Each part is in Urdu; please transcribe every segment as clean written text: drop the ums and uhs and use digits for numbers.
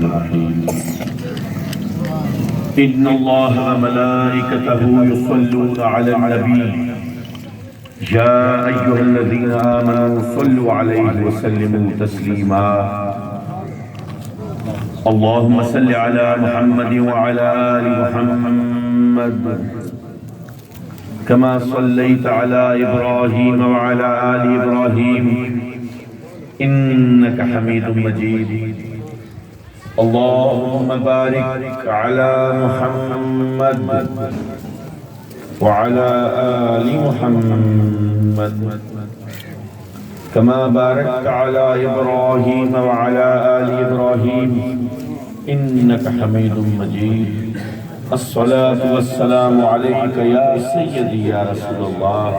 الرحيم إن الله وملائكته يصلون على النبي يا أيها الذين آمنوا صلوا عليه وسلموا تسليما اللهم صل على محمد وعلى آل محمد كما صليت على إبراهيم وعلى آل إبراهيم إنك حميد مجيد اللهم بارك على محمد وعلى آل محمد كما باركت على إبراهيم وعلى آل إبراهيم إنك حميد مجيد الصلاة والسلام عليك يا سيدي يا رسول الله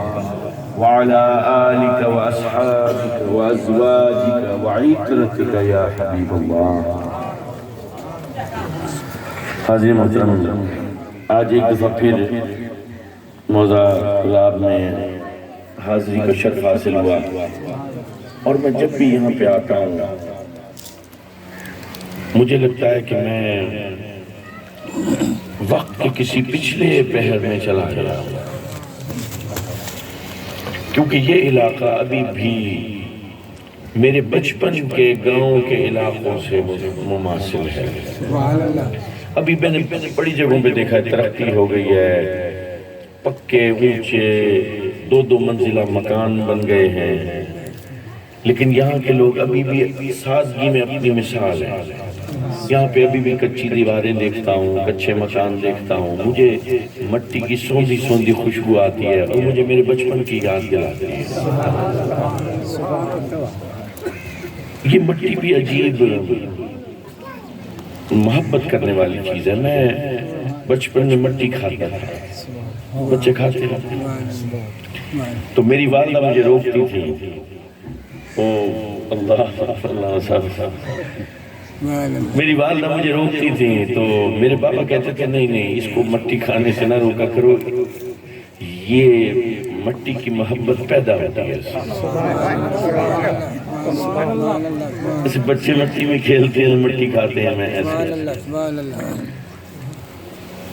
وعلى آلك وأصحابك وأزواجك وعترتك يا حبيب الله. حاضر محترم، آج ایک دفعہ پھر موضع طلاب میں حاضری کا شرف حاصل ہوا، اور میں جب بھی یہاں پہ آتا ہوں مجھے لگتا ہے کہ میں وقت کے کسی پچھلے پہر میں چلا گیا ہوں، کیونکہ یہ علاقہ ابھی بھی میرے بچپن کے گاؤں کے علاقوں سے مماثل ہے. ابھی میں نے بڑی جگہوں پہ دیکھا ہے ترقی ہو گئی ہے، پکے اونچے 2-2 منزلہ مکان بن گئے ہیں، لیکن یہاں کے لوگ ابھی بھی سادگی میں اپنی مثال ہیں. یہاں پہ ابھی بھی کچی دیواریں دیکھتا ہوں، کچے مکان دیکھتا ہوں، مجھے مٹی کی سوندھی سوندھی خوشبو آتی ہے اور مجھے میرے بچپن کی یاد دلاتی ہے. یہ مٹی بھی عجیب محبت کرنے والی چیز ہے. میں بچپن میں مٹی کھاتا تھا، بچے کھاتے ہیں، تو میری والدہ مجھے روکتی تھی. میری والدہ مجھے روکتی تھی تو میرے بابا کہتے تھے نہیں نہیں، اس کو مٹی کھانے سے نہ روکا کرو، یہ مٹی کی محبت پیدا ہوتی ہے. ایسے بچے مٹی میں کھیلتے ہیں، مٹی کھاتے ہیں، میں ایسے.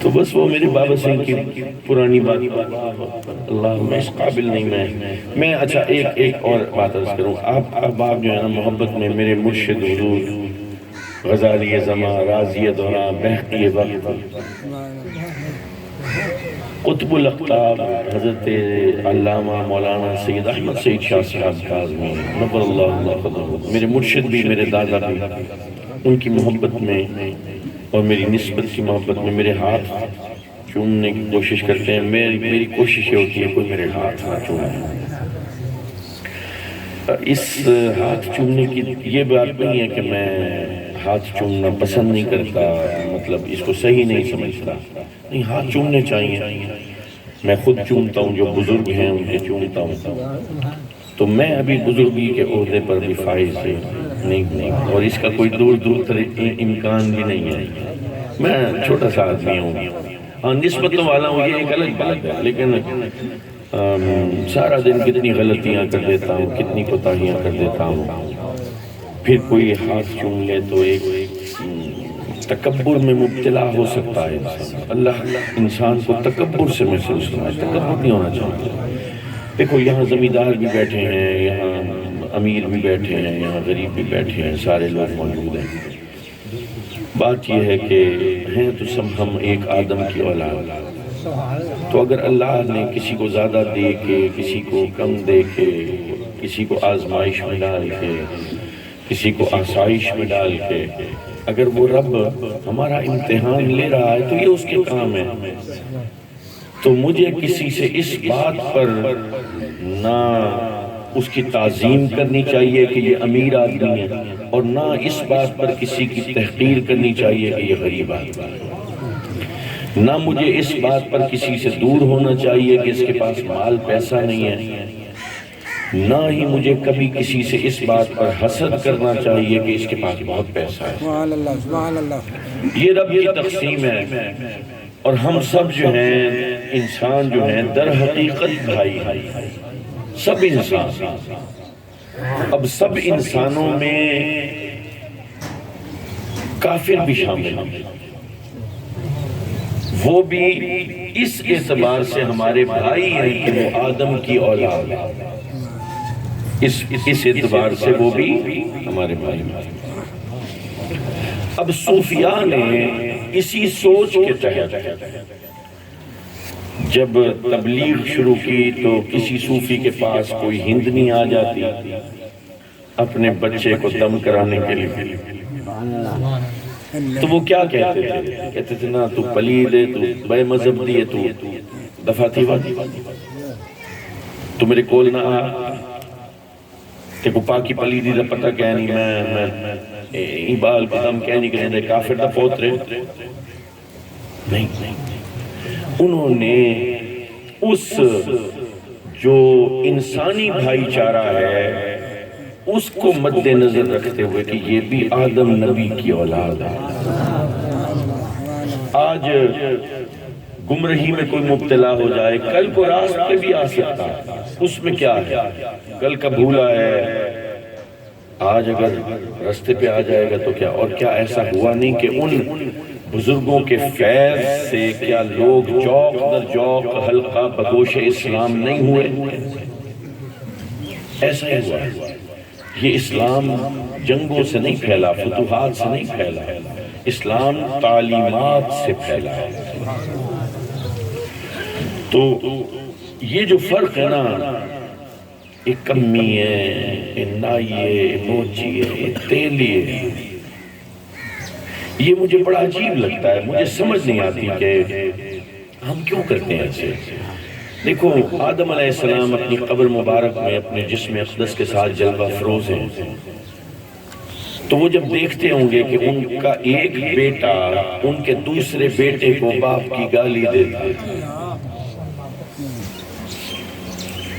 تو بس وہ میرے بابا سے کی پرانی بات، اللہ میں اس قابل نہیں. میں اچھا ایک اور بات عرض کروں. آپ جو ہے نا محبت میں میرے مرشد حضور غزالی زماں، رازی دوران، بہقی وقت، قطب الاقطاب حضرت علامہ مولانا سید احمد سعید شاہ صاحب کاظمی نور اللہ قدرہ، میرے مرشد بھی، میرے دادا بھی، ان کی محبت میں اور میری نسبت کی محبت میں میرے ہاتھ چومنے کی کوشش کرتے ہیں. میری کوشش یہ ہوتی ہے کوئی میرے ہاتھ نہ چومے. اس ہاتھ چومنے کی یہ بات نہیں ہے کہ میں ہاتھ چومنا پسند نہیں کرتا، مطلب اس کو صحیح نہیں سمجھتا. نہیں، ہاتھ چومنے چاہیے. میں خود چومتا ہوں، جو بزرگ ہیں ان کے چومتا ہوں. تو میں ابھی بزرگی کے عہدے پر بھی فائز نہیں، اور اس کا کوئی دور تر امکان بھی نہیں ہے. میں چھوٹا سا آدمی ہوں، ہاں نسبتوں والا ہوں، یہ ایک الگ بات ہے. لیکن سارا دن کتنی غلطیاں کر دیتا ہوں، کتنی کوتاہیاں کر دیتا ہوں. پھر کوئی ہاتھ چوم لے تو ایک تکبر میں مبتلا ہو سکتا ہے انسان. اللہ انسان کو تکبر سے محسوس کرنا ہے، تکبر نہیں ہونا چاہیے. دیکھو یہاں زمیندار بھی بیٹھے ہیں، یہاں امیر بھی بیٹھے ہیں، یہاں غریب بھی بیٹھے ہیں، سارے لوگ موجود ہیں. بات یہ ہے کہ ہیں تو سب ہم ایک آدم کی اولاد. تو اگر اللہ نے کسی کو زیادہ دے کے، کسی کو کم دے کے، کسی کو آزمائش میں ڈال کے، کسی کو آسائش میں ڈال کے، اگر وہ رب ہمارا امتحان لے رہا ہے تو یہ اس کے کام ہے. تو مجھے کسی سے اس بات پر نہ اس کی تعظیم کرنی چاہیے کہ یہ امیر آدمی ہے، اور نہ اس بات پر کسی کی تحقیر کرنی چاہیے کہ یہ غریب آدمی ہے. نہ مجھے اس بات پر کسی سے دور ہونا چاہیے کہ اس کے پاس مال پیسہ نہیں ہے، نہ ہی مجھے کبھی کسی سے اس بات پر حسد کرنا چاہیے کہ اس کے پاس بہت پیسہ ہے. یہ رب کی تقسیم ہے. اور ہم سب جو ہیں انسان جو ہیں در حقیقت بھائی ہیں، سب انسان. اب سب انسانوں میں کافر بھی شامل ہیں، وہ بھی اس اعتبار سے ہمارے بھائی ہیں کہ وہ آدم کی اولاد ہے، اس اعتبار سے وہ بھی ہمارے بھائی ہیں۔ اب صوفیاء نے اسی سوچ کے تحت جب تبلیغ شروع کی تو کسی صوفی کے پاس کوئی ہندنی آ جاتی اپنے بچے کو دم کرانے کے لیے، تو وہ کیا کہتے تھے؟ کہتے تھے نا تو پلید ہے، تو بے مذہب دی ہے، تو دفاتی وادی، تو میرے کول نہ آ، کہ کو پاکی پلیدی دا پتہ کہہ نہیں، میں بال پدم کہہ نہیں کہنے دے کافر دا پوترے نہیں۔ انہوں نے اس جو انسانی بھائی چارہ ہے اس کو مد نظر رکھتے ہوئے کہ یہ بھی آدم نبی کی اولاد ہے۔ آج گمراہی میں کوئی مبتلا ہو جائے، کل کو راست پہ بھی آ سکتا ہے، اس میں کیا ہے؟ کل کا بھولا ہے، آج اگر رستے پہ آ جائے گا تو کیا؟ اور کیا ایسا ہوا نہیں کہ ان بزرگوں کے فیض سے کیا لوگ جوق در جوق حلقہ بگوش اسلام نہیں ہوئے؟ ایسا ہی ہوا ہے۔ یہ اسلام جنگوں سے نہیں پھیلا، فتوحات سے نہیں پھیلا، اسلام تعلیمات سے پھیلا ہے۔ تو یہ جو فرق ہے نا، ایک کمی ہے، ایک نائی ہے، ایک موچی ہے، ایک تیلی ہے، یہ مجھے بڑا عجیب لگتا ہے، مجھے سمجھ نہیں آتی کہ ہم کیوں کرتے ہیں ایسے۔ دیکھو آدم علیہ السلام اپنی قبر مبارک میں اپنے جسم اقدس کے ساتھ جلوہ فروز ہیں، تو وہ جب دیکھتے ہوں گے کہ ان کا ایک بیٹا ان کے دوسرے بیٹے کو باپ کی گالی دیتا ہے،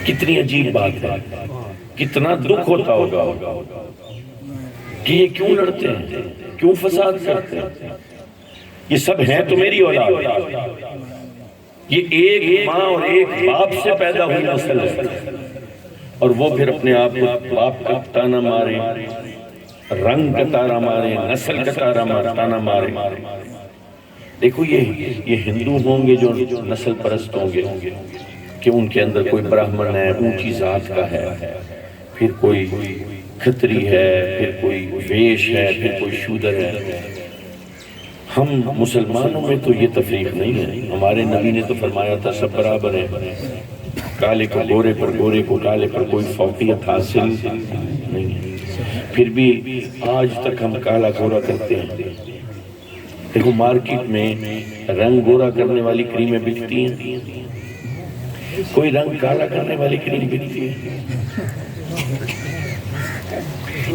کتنی عجیب بات ہے، کتنا دکھ ہوتا ہوگا کہ یہ کیوں لڑتے ہیں، کیوں فساد کرتے ہیں؟ یہ سب ہیں تو میری اولاد، یہ ایک ماں اور ایک باپ سے پیدا ہوئی نسل ہے، اور وہ پھر اپنے آپ کو باپ کا تانا مارے، رنگ کا تانا مارے، نسل کا تانا مارے۔ دیکھو یہ ہندو ہوں گے جو نسل پرست ہوں گے کہ ان کے اندر کوئی برہمن ہے، اونچی ذات کا ہے، پھر کوئی کھتری ہے، پھر کوئی ویش ہے، پھر کوئی شودر ہے۔ ہم مسلمانوں میں تو یہ تفریق نہیں ہے، ہمارے نبی نے تو فرمایا تھا سب برابر ہیں، کالے کو گورے پر، گورے کو کالے پر کوئی فوقیت حاصل نہیں ہے۔ پھر بھی آج تک ہم کالا گورا کرتے ہیں۔ دیکھو مارکیٹ میں رنگ گورا کرنے والی کریمیں بکتی ہیں، کوئی رنگ کالا کرنے والی کریم بکتی ہے۔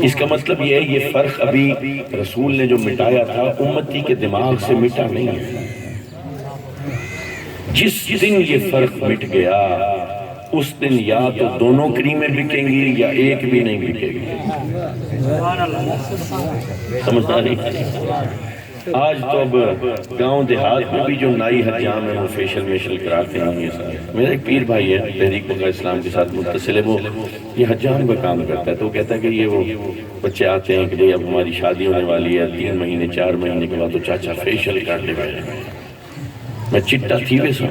اس کا مطلب یہ ہے یہ فرق ابھی رسول نے جو مٹایا تھا امتی کے دماغ سے مٹا نہیں ہے۔ جس دن یہ فرق مٹ گیا اس دن یا تو دونوں کریمیں بکیں گی یا ایک بھی نہیں بکے گی۔ سمجھتا نہیں؟ آج تو اب گاؤں دیہات میں بھی جو نائی حجام ہیں وہ فیشل میشل کراتے ہیں۔ میرا ایک پیر بھائی ہے تحریک بقا اسلام کے ساتھ متصل ہے، وہ یہ حجام کا کام کرتا ہے، تو وہ کہتا ہے کہ یہ وہ بچے آتے ہیں کہ بھئی اب ہماری شادی ہونے والی ہے، 3 مہینے 4 مہینے کے بعد تو چاچا فیشل کرنے والے ہیں۔ میں چٹا تھی ویسا،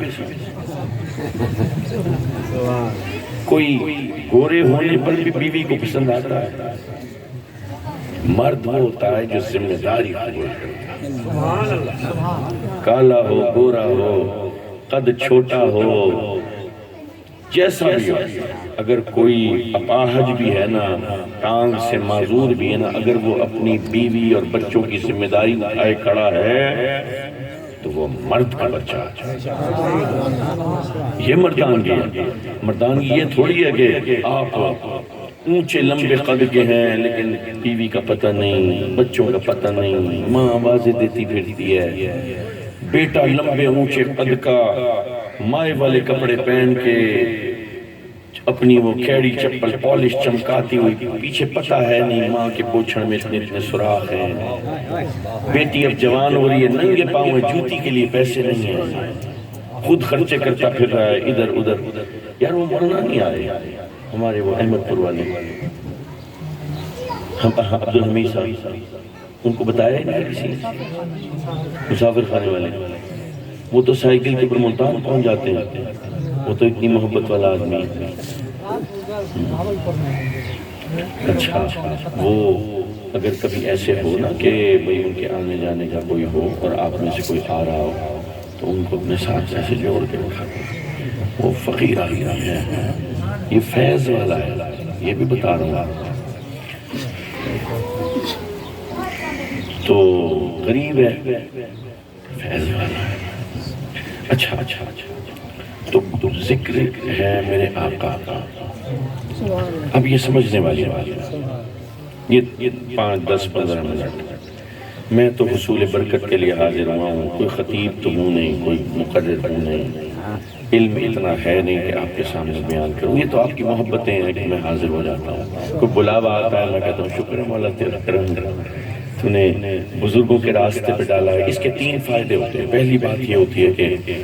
کوئی گورے ہونے پر بھی بیوی کو پسند آتا ہے۔ مرد وہ ہوتا ہے جو ذمہ داری قبول کرتا ہے، کالا ہو گورا ہو قد چھوٹا ہو جیسا بھی ہو، اگر کوئی اپاہج بھی ہے نا، ٹانگ سے معذور بھی ہے نا، اگر وہ اپنی بیوی اور بچوں کی ذمہ داری اٹھائے کھڑا ہے تو وہ مرد کا بچہ ہے۔ یہ مردانگی ہے۔ مردانگی یہ تھوڑی ہے کہ آپ اونچے لمبے قد کے ہیں لیکن بیوی کا پتہ نہیں، بچوں کا پتہ نہیں، ماں آوازیں دیتی پھرتی ہے، بیٹا لمبے اونچے قد کا مائے والے کپڑے پہن کے اپنی وہ کھیڑی چپل پالش چمکاتی ہوئی، پیچھے پتہ ہے نہیں ماں کے پوچھڑ میں اتنے سوراخ ہیں، بیٹی اب جوان ہو رہی ہے، ننگے پاؤں ہیں، جوتی کے لیے پیسے نہیں ہیں، خود خرچے کرتا پھر رہا ہے ادھر ادھر۔ یار وہ مرنا نہیں آئے ہمارے وہ احمد پور والے عبدالحمید صاحب، ان کو بتایا نہیں کسی نے، مسافر خانے والے، وہ تو سائیکل کے اوپر ملتان پہنچ جاتے ہیں، وہ تو اتنی محبت والا آدمی ہے۔ اچھا، وہ اگر کبھی ایسے ہو نا کہ بھئی ان کے آنے جانے کا کوئی ہو اور آپ میں سے کوئی آ رہا ہو تو ان کو اپنے ساتھ ایسے جوڑ کے رکھا کرو، وہ فقیر آدمی ہے، یہ فیض والا ہے، یہ بھی بتا رہا ہوں، تو غریب ہے، فیض والا ہے۔ اچھا، تو ذکر ہے میرے آقا کا۔ اب یہ سمجھنے والی بات ہے، یہ 5 10 15 منٹ میں تو حصول برکت کے لیے حاضر ہوا ہوں، کوئی خطیب تو ہوں نہیں، کوئی مقرر ہوں نہیں، علم اتنا ہے نہیں کہ آپ کے سامنے بیان کروں، یہ تو آپ کی محبتیں ہیں کہ میں حاضر ہو جاتا ہوں، کوئی بلاوا آتا ہے میں کہتا ہوں شکر ہے مولا تیرا کرم، تو نے بزرگوں کے راستے پہ ڈالا ہے۔ اس کے 3 فائدے ہوتے ہیں۔ پہلی بات یہ ہوتی ہے کہ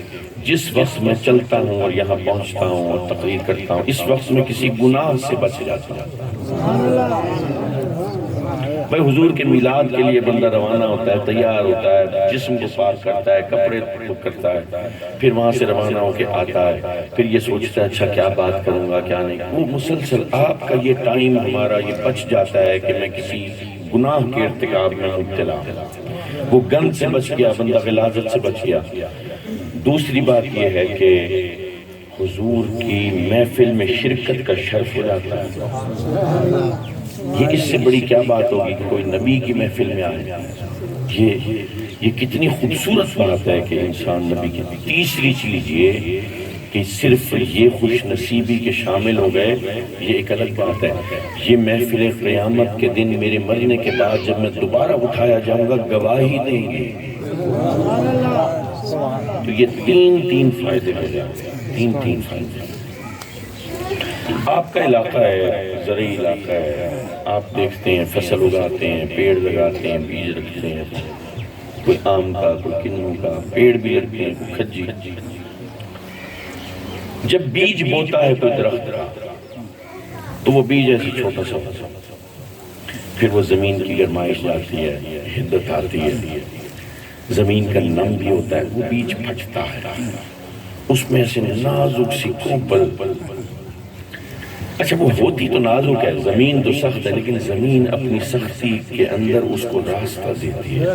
جس وقت میں چلتا ہوں اور یہاں پہنچتا ہوں اور تقریر کرتا ہوں، اس وقت میں کسی گناہ سے بچ جاتا ہوں۔ بھائی حضور کے میلاد کے لیے بندہ روانہ ہوتا ہے، تیار ہوتا ہے، جسم کو پاک کرتا ہے، کپڑے کرتا ہے، پھر وہاں سے روانہ ہو کے آتا ہے، پھر یہ سوچتا ہے اچھا کیا بات کروں گا کیا نہیں، وہ مسلسل آپ کا یہ ٹائم ہمارا یہ بچ جاتا ہے کہ میں کسی گناہ کے ارتکاب میں مبتلا ہوں، وہ گند سے بچ گیا، بندہ غلاظت سے بچ گیا۔ دوسری بات یہ ہے کہ حضور کی محفل میں شرکت کا شرف ہو جاتا ہے۔ یہ اس سے بڑی کیا بات ہوگی کہ کوئی نبی کی محفل میں آئے، یہ کتنی خوبصورت بات ہے کہ انسان نبی کی۔ تیسری چیز یہ کہ صرف یہ خوش نصیبی کے شامل ہو گئے، یہ ایک الگ بات ہے، یہ محفل قیامت کے دن میرے مرنے کے بعد جب میں دوبارہ اٹھایا جاؤں گا گواہی دیں گے۔ تو یہ تین فائدے ہو جاتے ہیں، تین فائدے۔ آپ کا علاقہ ہے، زرعی علاقہ ہے، آپ دیکھتے ہیں فصل اگاتے ہیں، پیڑ لگاتے ہیں، بیج رکھتے ہیں، کوئی آم کا، کوئی کنوں کا، پیڑ بھی لگتے ہیں، کوئی کھجی۔ جب بیج بوتا ہے کوئی درخت کا تو وہ بیج ایسے چھوٹا سا، پھر وہ زمین کی گرمائش جاتی ہے، حدت آتی ہے، زمین کا نم بھی ہوتا ہے، وہ بیج پھٹتا ہے، اس میں سے نازک سی کوپل، اچھا وہ ہوتی تو نازک ہے، زمین تو سخت ہے، لیکن زمین اپنی سختی کے اندر اس کو راستہ دیتی ہے۔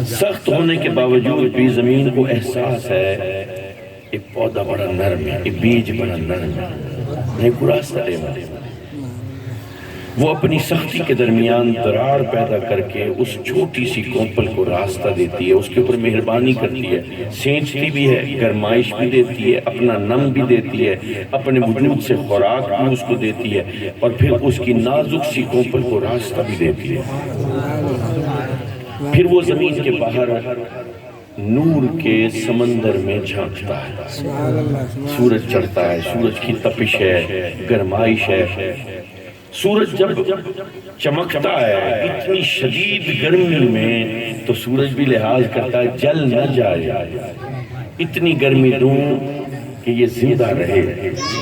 سخت ہونے کے باوجود بھی زمین کو احساس ہے ایک پودا بڑا نرم ہے، ایک بیج بڑا نرم ہے، نہیں کو راستہ دے والے، وہ اپنی سختی کے درمیان دراڑ پیدا کر کے اس چھوٹی سی کوپل کو راستہ دیتی ہے، اس کے اوپر مہربانی کرتی ہے، سینچتی بھی ہے، گرمائش بھی دیتی ہے، اپنا نم بھی دیتی ہے، اپنے وجود سے خوراک بھی اس کو دیتی ہے، اور پھر اس کی نازک سی کوپل کو راستہ بھی دیتی ہے۔ پھر وہ زمین کے باہر نور کے سمندر میں جھانکتا ہے، سورج چڑھتا ہے، سورج کی تپش ہے، گرمائش ہے، سورج جب چمکتا ہے اتنی شدید گرمی میں تو سورج بھی لحاظ کرتا ہے جل نہ جائے، اتنی گرمی دوں کہ یہ زندہ رہے،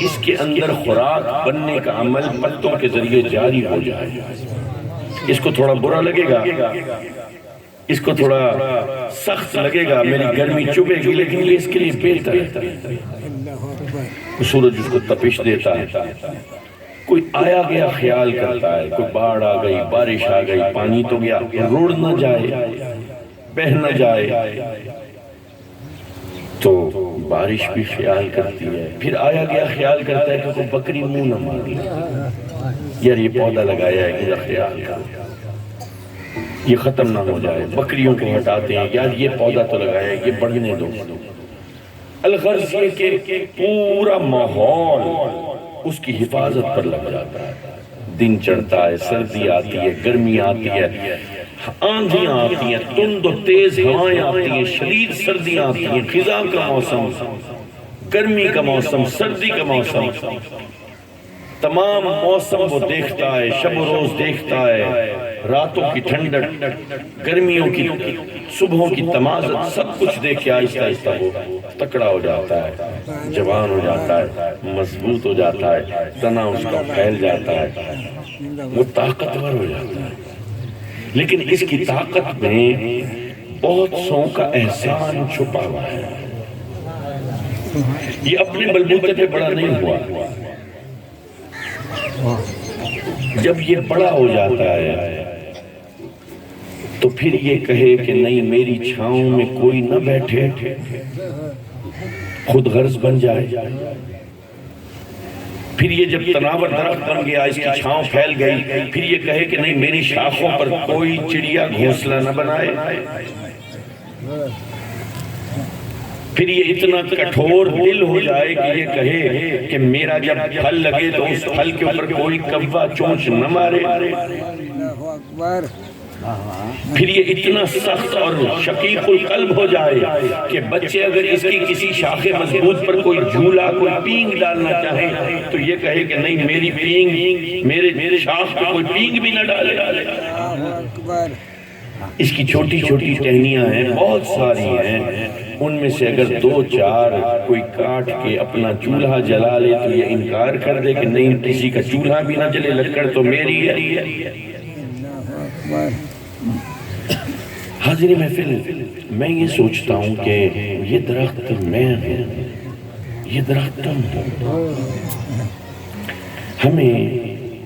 اس کے اندر خوراک بننے کا عمل پتوں کے ذریعے جاری ہو جائے۔ اس کو تھوڑا برا لگے گا، اس کو تھوڑا سخت لگے گا، میری گرمی چبھے گی، لیکن یہ اس کے لیے بہتر ہے۔ سورج اس کو تپش دیتا ہے، کوئی آیا گیا خیال کرتا ہے، کوئی باڑھ آ گئی، بارش آ گئی، پانی تو گیا، روڑ نہ جائے، بہہ نہ جائے، تو بارش بھی خیال کرتی ہے۔ پھر آیا گیا خیال کرتا ہے کہ کوئی بکری منہ نہ مار لے، یار یہ پودا لگایا ہے، یہ خیال کرو، یہ ختم نہ ہو جائے، بکریوں کو ہٹاتے ہیں، یار یہ پودا تو لگایا ہے، یہ بڑھنے دو۔ الغرض یہ کہ پورا ماحول اس کی حفاظت پر لگ جاتا ہے، دن چڑھتا ہے، سردی آتی ہے، گرمی آتی ہے، آندھیاں آتی ہیں، تند و تیز ہوائیں آتی ہیں، شدید سردیاں آتی ہیں، خزاں کا موسم، گرمی کا موسم، سردی کا موسم، تمام موسم وہ دیکھتا ہے، شب و روز دیکھتا ہے، راتوں کی ٹھنڈک، گرمیوں کی، صبحوں کی تمازت، سب کچھ دیکھ کے آہستہ آہستہ وہ تکڑا ہو جاتا ہے، جوان ہو جاتا ہے، مضبوط ہو جاتا ہے، تنا اس کا پھیل جاتا ہے، وہ طاقتور ہو جاتا ہے۔ لیکن اس کی طاقت میں بہت سو کا احسان چھپا ہوا ہے۔ یہ اپنے بلبوتے پہ بڑا نہیں ہوا، جب یہ بڑا ہو جاتا ہے تو پھر یہ کہے کہ نہیں میری چھاؤں میں کوئی نہ بیٹھے، خود غرض بن جائے۔ پھر یہ جب تناور درخت بن گیا، اس کی چھاؤں پھیل گئی، پھر یہ کہے کہ نہیں میری شاخوں پر کوئی چڑیا گھونسلہ نہ بنائے۔ پھر یہ اتنا کٹھور دل ہو جائے کہ یہ کہے کہ میرا جب پھل لگے تو اس پھل کے اوپر کوئی کوا چونچ نہ مارے۔ پھر یہ اتنا سخت اور شقیق القلب ہو جائے کہ بچے اگر اس کی کسی شاخ مضبوط پر کوئی جھولا، کوئی پینگ ڈالنا چاہیں تو یہ کہے کہ نہیں میری پینگ، میرے شاخ پر کوئی پینگ بھی نہ ڈالے۔ اس کی چھوٹی چھوٹی ٹہنیاں ہیں، بہت ساری ہیں، ان میں سے اگر دو چار کوئی کاٹ کے اپنا چولہا جلا لے تو یہ انکار کر دے کہ نہیں کسی کا چولہا بھی نہ جلے، لکڑ تو میری ہے۔ حاضر محفل، میں یہ سوچتا ہوں کہ یہ درخت میں ہوں، یہ درخت تم ہو۔ ہمیں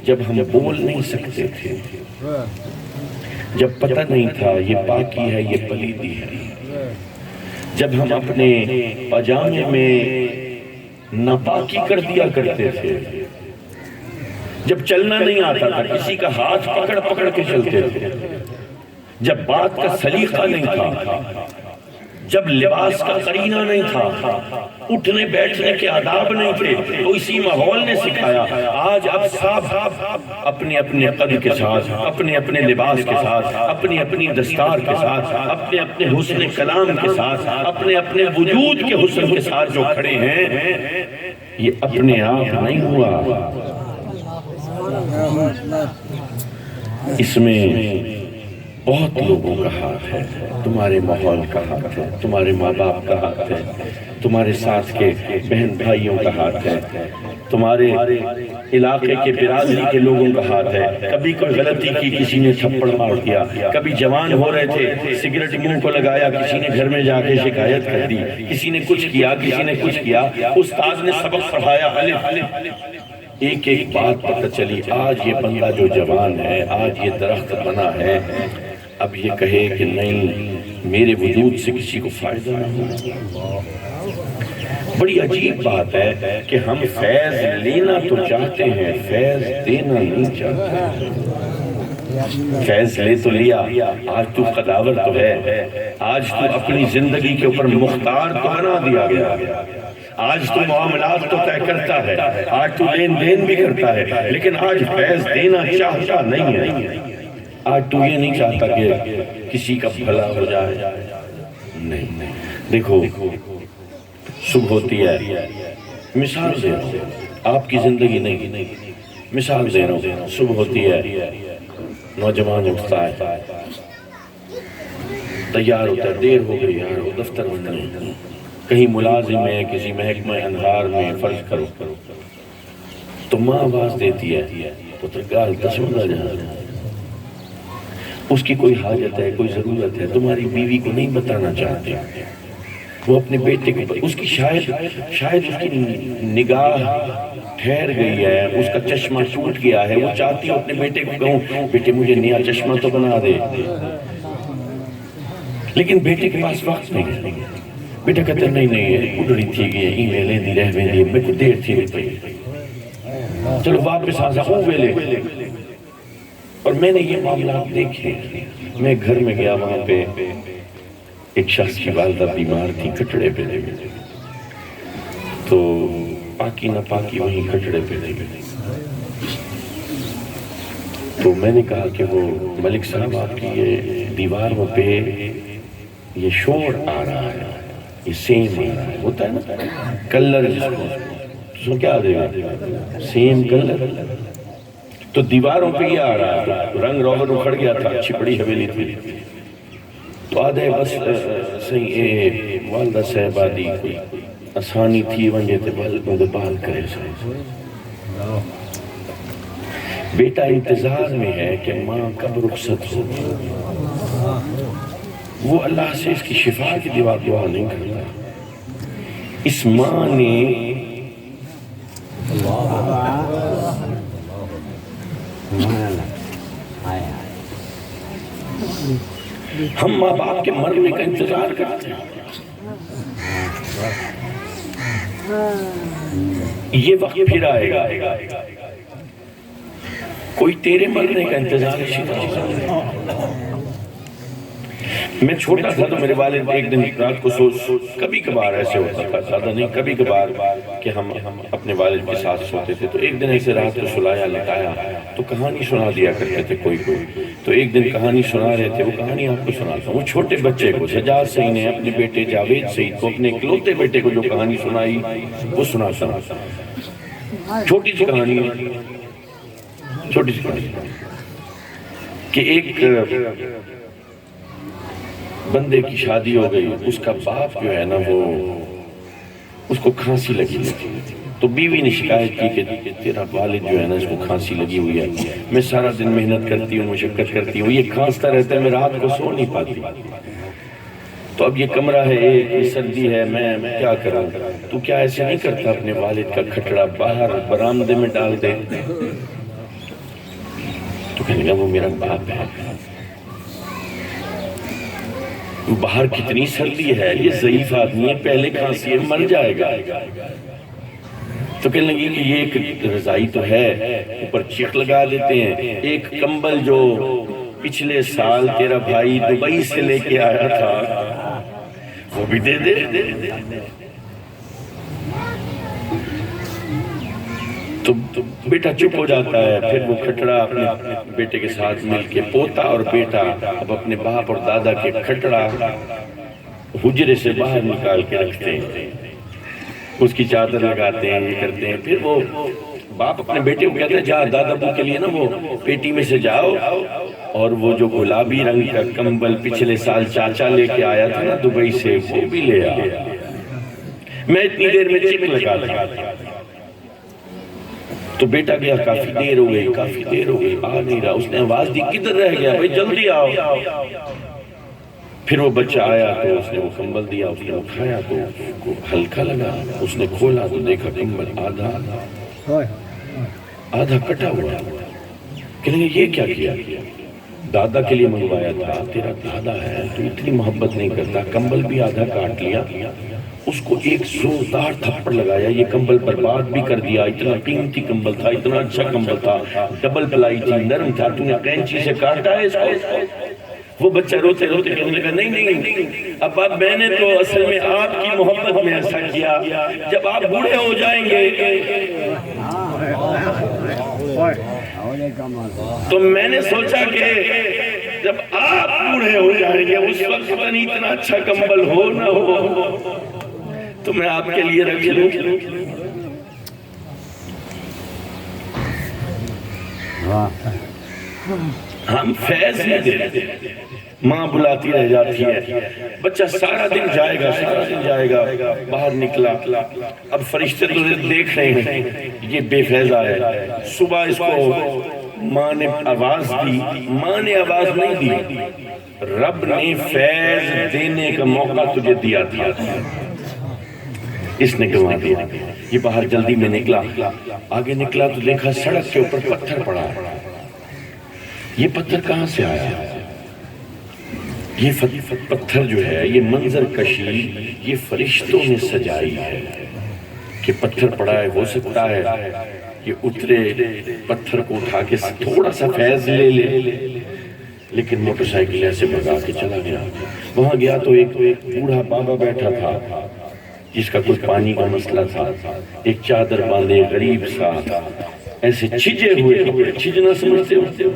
جب ہم بول نہیں سکتے تھے، جب پتہ نہیں تھا یہ پاکی ہے یہ پلیدی ہے، جب ہم اپنے پاجامے میں ناپاکی کر دیا کرتے تھے، جب چلنا نہیں آتا تھا، کسی کا ہاتھ پکڑ پکڑ کے چلتے تھے، جب بات کا سلیقہ نہیں تھا، جب لباس کا قرینہ نہیں تھا، اٹھنے بیٹھنے کے آداب نہیں تھے، تو اسی ماحول نے سکھایا۔ آج اب سب اپنے اپنے قد کے ساتھ، اپنے اپنے لباس کے ساتھ، اپنی اپنی دستار کے ساتھ، اپنے اپنے حسن کلام کے ساتھ، اپنے اپنے وجود کے حسن کے ساتھ جو کھڑے ہیں، یہ اپنے آپ نہیں ہوا، اس میں بہت لوگوں کا ہاتھ ہے۔ تمہارے ماحول کا ہاتھ ہے، تمہارے ماں باپ کا ہاتھ ہے، تمہارے ساتھ کے بہن بھائیوں کا ہاتھ ہے، تمہارے علاقے کے برادری کے لوگوں کا ہاتھ ہے۔ کبھی کوئی غلطی کی، کسی نے تھپڑ مار دیا، کبھی جوان ہو رہے تھے سگریٹ منہ کو لگایا، کسی نے گھر میں جا کے شکایت کر دی، کسی نے کچھ کیا، کسی نے کچھ کیا، استاد نے سبق پڑھایا، ایک ایک بات پتہ چلی۔ آج یہ بندہ جو جوان ہے، آج یہ درخت بنا ہے، اب یہ کہے کہ نہیں میرے وجود سے کسی کو فائدہ نہیں۔ بڑی عجیب بات ہے کہ ہم فیض لینا تو چاہتے ہیں، فیض دینا نہیں چاہتے۔ فیض لے تو لیا، آج تو قداور تو ہے، آج تو اپنی زندگی کے اوپر مختار تو بنا دیا گیا، آج تو معاملات تو طے کرتا ہے، آج تو لین دین بھی کرتا ہے، لیکن آج فیض دینا چاہتا نہیں ہے۔ آج تو یہ نہیں چاہتا کہ کسی کا بھلا ہو جائے، نہیں۔ دیکھو صبح ہوتی ہے، مثال دے رہا ہوں، آپ کی زندگی نہیں، مثال دے رہا ہوں، صبح ہوتی ہے، نوجوان اٹھتا ہے، تیار ہوتا ہے، دیر ہو گئی یار، وہ دفتر میں نہیں، کہیں ملازم ہے، کسی محکمہ انہار میں فرض کرو، تو ماں آواز دیتی ہے، پترگال تسمدہ جہاں، اس کی کوئی حاجت ہے، کوئی ضرورت ہے، تمہاری بیوی کو نہیں بتانا چاہتے، وہ اپنے بیٹے کو، اس کی شاید اس کی نگاہ ٹھہر گئی ہے، اس کا چشمہ ٹوٹ گیا ہے، وہ چاہتی ہے اپنے بیٹے کو کہوں بیٹے مجھے نیا چشمہ تو بنا دے، لیکن بیٹے کے پاس وقت نہیں ہے، بیٹا کہتا نہیں اڑی تھی گئی ای میلیں دی رہ میں دی، میں کو دیر تھی رہی، چلو واپس آزا ہوں ویلے۔ اور میں نے یہ معاملات دیکھے، میں گھر میں گیا، وہاں پہ ایک شخص کی والدہ بیمار تھی، کھٹڑے پہ لے گئے، تو پاکی نہ پاکی وہیں کھٹڑے پہ لے گئے، تو میں نے کہا کہ وہ ملک صاحب آپ کی یہ دیواروں پہ یہ شور آ رہا ہے، یہ سیم آ رہا ہے، ہوتا ہے نا کلر، جس کو کیا دے گا سیم کلر، تو دیواروں پہ یہ آ رہا تھا، رنگ روغن اکھڑ گیا تھا، اچھی بڑی حویلی تھی. تو آدھے بس صحیح والدہ صاحبہ دی کوئی آسانی تھی ونجے تے بال کرے سائے. بیٹا انتظار میں ہے کہ ماں کب رخصت ہو. وہ اللہ سے اس کی شفا کی دعا نہیں کرتا. اس ماں نے ہم ماں باپ کے مرنے کا انتظار کرتے ہیں. یہ وقت پھر آئے گا، کوئی تیرے مرنے کا انتظار ہے. میں چھوٹا تھا تو میرے والد ایک دن رات کو کبھی کبھار ایسے ہوتا تھا، زیادہ نہیں، کبھی کبھار کہ ہم اپنے والد کے ساتھ سوتے تھے. تو ایک دن ایسے رات کو سلایا لٹایا تو کہانی سنا دیا کرتے تھے کوئی. تو ایک دن کہانی سنا رہے تھے، وہ کہانی آپ کو سناتا ہوں. وہ چھوٹے بچے کو سجاد سعید نے اپنے بیٹے جاوید سعید کو، اپنے اکلوتے بیٹے کو جو کہانی سنائی وہ سنا چھوٹی سی کہانی کہ ایک بندے کی شادی ہو گئی. اس کا باپ جو ہے نا وہ اس کو کھانسی لگی تھی. تو بیوی نے شکایت کی کہ تیرا والد جو ہے نا اس کو کھانسی لگی ہوئی ہے، میں سارا دن محنت کرتی ہوں، مشقت کرتی ہوں، یہ کھانستا رہتا ہے، میں رات کو سو نہیں پاتی. تو اب یہ کمرہ ہے، یہ سردی ہے، میں کیا کروں؟ تو کیا ایسے نہیں کرتا اپنے والد کا کھٹڑا باہر برآمدے میں ڈال دے؟ تو کہنے لگا وہ میرا باپ ہے، باہر کتنی سردی ہے، یہ ضعیف آدمی ہے، پہلے کھانسی ہے، مر جائے گا. تو کہنے لگی کہ یہ ایک رضائی تو ہے، اوپر چیخ لگا دیتے ہیں، ایک کمبل جو پچھلے سال تیرا بھائی دبئی سے لے کے آیا تھا وہ بھی دے دے. تو بیٹا چپ ہو جاتا ہے. پھر وہ کھٹڑا اپنے بیٹے کے ساتھ مل کے، پوتا اور بیٹا اب اپنے باپ اور دادا کے کھٹڑا حجرے سے باہر نکال کے رکھتے ہیں، اس کی چادر لگاتے ہیں، یہ کرتے ہیں. پھر وہ باپ اپنے بیٹے کو کہتے ہیں جا دادا ابو کے لیے نا وہ پیٹی میں سے جاؤ اور وہ جو گلابی رنگ کا کمبل پچھلے سال چاچا لے کے آیا تھا نا دبئی سے وہ بھی لے آ. میں اتنی دیر میں چیخ لگا تھا. تو بیٹا گیا، کافی دیر ہو گئی، آ نہیں رہا. اس نے آواز دی کدھر رہ گیا بھائی جلدی آؤ. پھر وہ بچہ آیا تو اس نے وہ کمبل دیا، اس نے اٹھایا تو اس کو ہلکا لگا. اس نے کھولا تو دیکھا کمبل آدھا کٹا ہوا. کہنے لگے یہ کیا کیا؟ دادا کے لیے منگوایا تھا، تیرا دادا ہے تو اتنی محبت نہیں کرتا، کمبل بھی آدھا کاٹ لیا. اس کو ایک زوردار تھپڑ لگایا، یہ کمبل برباد بھی کر دیا. اتنا قیمتی کمبل تھا، اتنا اچھا کمبل تھا، ڈبل پلائی تھی، نرم تھا، تو نے قینچی سے کاٹا ہے اس کو. وہ بچہ روتے روتے کہنے لگا نہیں ابا میں نے تو اصل میں آپ کی محبت میں ایسا کیا، جب آپ بوڑھے ہو جائیں گے تو میں نے سوچا کہ جب آپ بوڑھے ہو جائیں گے اس وقت نہیں اتنا اچھا کمبل ہو نہ ہو تو میں آپ کے لیے رکھ لوں. ہم فیض نہیں دیتے، ماں بلاتی رہ جاتی ہے. بچہ سارا دن جائے گا باہر نکلا. اب فرشتے تو دیکھ رہے ہیں یہ بے فیض آیا. صبح اس کو ماں نے آواز دی، ماں نے آواز نہیں دی، رب نے فیض دینے کا موقع تجھے دیا تھا، اس نے گنوا دیا. یہ باہر جلدی میں نکلا، آگے نکلا تو دیکھا سڑک کے اوپر پتھر پڑا. یہ پتھر کہاں سے آیا؟ یہ پتھر جو ہے یہ منظر کشی یہ فرشتوں نے سجائی ہے کہ پتھر پڑا ہے. ہو سکتا ہے یہ اترے پتھر کو اٹھا کے تھوڑا سا فیض لے لے، لیکن موٹر سائیکل ایسے بھگا کے چلا گیا. وہاں گیا تو ایک بوڑھا بابا بیٹھا تھا جس کا کوئی پانی کا مسئلہ تھا. ایک چادر باندھے غریب سا، ایسے چھجے ہوئے کپڑے، چھجنا سمجھتے ہو،